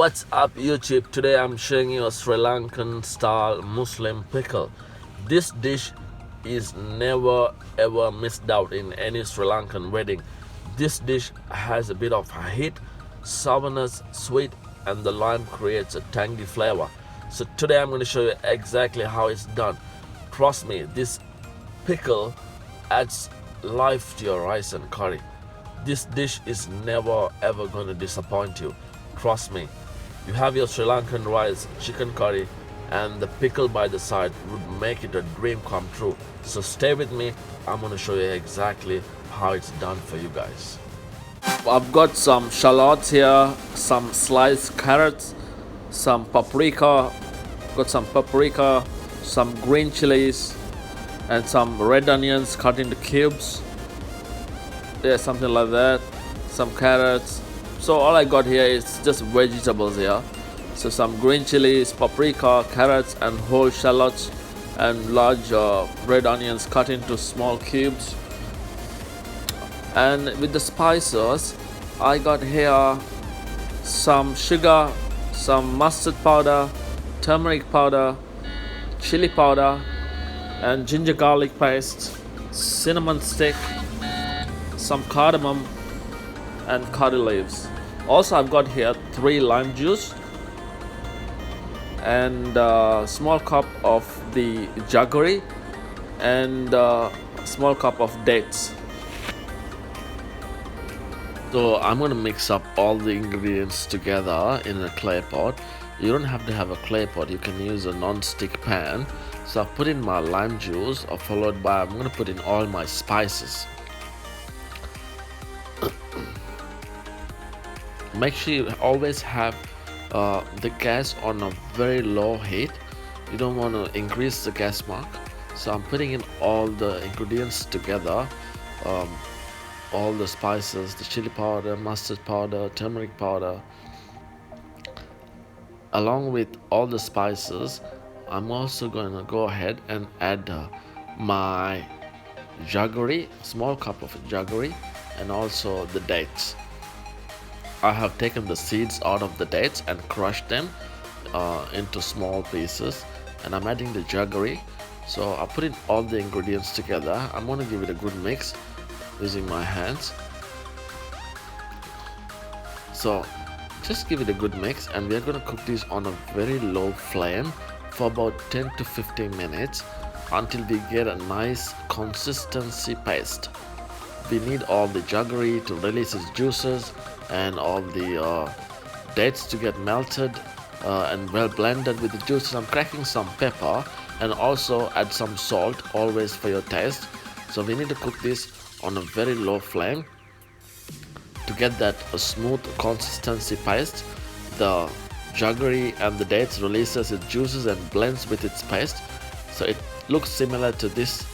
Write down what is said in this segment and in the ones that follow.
What's up YouTube? Today I'm showing you a Sri Lankan style Muslim pickle. This dish is never ever missed out in any Sri Lankan wedding. This dish has a bit of heat, sourness, sweet, and the lime creates a tangy flavor. So today I'm going to show you exactly how it's done. Trust me, this pickle adds life to your rice and curry. This dish is never ever going to disappoint you. Trust me. You have your Sri Lankan rice, chicken curry, and the pickle by the side would make it a dream come true. So stay with me. I'm going to show you exactly how it's done for you guys. I've got some shallots here, some sliced carrots, some paprika, some green chilies, and some red onions cut into cubes. Yeah, something like that. Some carrots. So all I got here is just vegetables here. So some green chilies, paprika, carrots, and whole shallots, and large red onions cut into small cubes. And with the spices, I got here some sugar, some mustard powder, turmeric powder, chili powder, and ginger garlic paste, cinnamon stick, some cardamom, and curry leaves. Also, I've got here 3 lime juice and a small cup of the jaggery and a small cup of dates. So I'm going to mix up all the ingredients together in a clay pot. You don't have to have a clay pot, you can use a non-stick pan. So I've put in my lime juice, followed by I'm going to put in all my spices. Make sure you always have the gas on a very low heat. You don't want to increase the gas mark. So I'm putting in all the ingredients together, all the spices, the chili powder, mustard powder, turmeric powder. Along with all the spices, I'm also going to go ahead and add my jaggery, small cup of jaggery, and also the dates. I have taken the seeds out of the dates and crushed them into small pieces, and I'm adding the jaggery. So I put in all the ingredients together. I'm going to give it a good mix using my hands. So just give it a good mix, and we are going to cook this on a very low flame for about 10 to 15 minutes until we get a nice consistency paste. We need all the jaggery to release its juices and all the dates to get melted and well blended with the juices. I'm cracking some pepper and also add some salt, always for your taste. So we need to cook this on a very low flame to get that smooth consistency paste. The jaggery and the dates releases its juices and blends with its paste, so it looks similar to this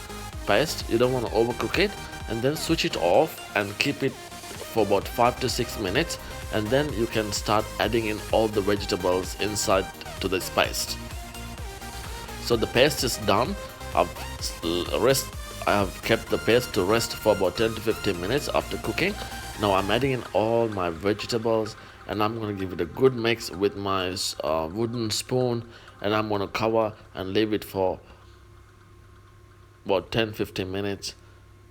paste. You don't want to overcook it, and then switch it off and keep it for about 5 to 6 minutes, and then you can start adding in all the vegetables inside to this paste. So the paste is done. I have kept the paste to rest for about 10 to 15 minutes after cooking. Now I'm adding in all my vegetables, and I'm going to give it a good mix with my wooden spoon, and I'm going to cover and leave it for about 10-15 minutes,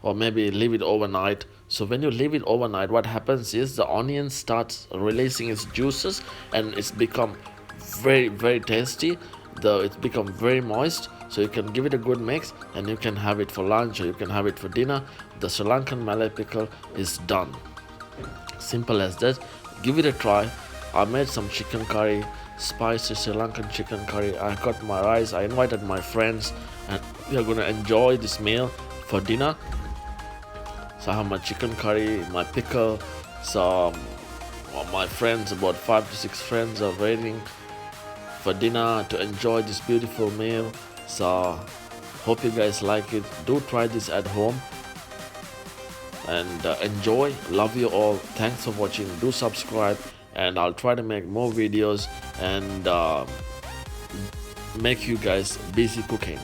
or maybe leave it overnight. So when you leave it overnight, what happens is the onion starts releasing its juices, and it's become very tasty. It's become very moist. So you can give it a good mix, and you can have it for lunch, or you can have it for dinner. The Sri Lankan Malay pickle is done. Simple as that. Give it a try. I made some chicken curry, spicy Sri Lankan chicken curry. I got my rice. I invited my friends, and we are going to enjoy this meal for dinner. So I have my chicken curry, my pickle. So my friends, about 5 to 6 friends, are waiting for dinner to enjoy this beautiful meal. So hope you guys like it. Do try this at home and enjoy. Love you all. Thanks for watching. Do subscribe, and I'll try to make more videos and make you guys busy cooking.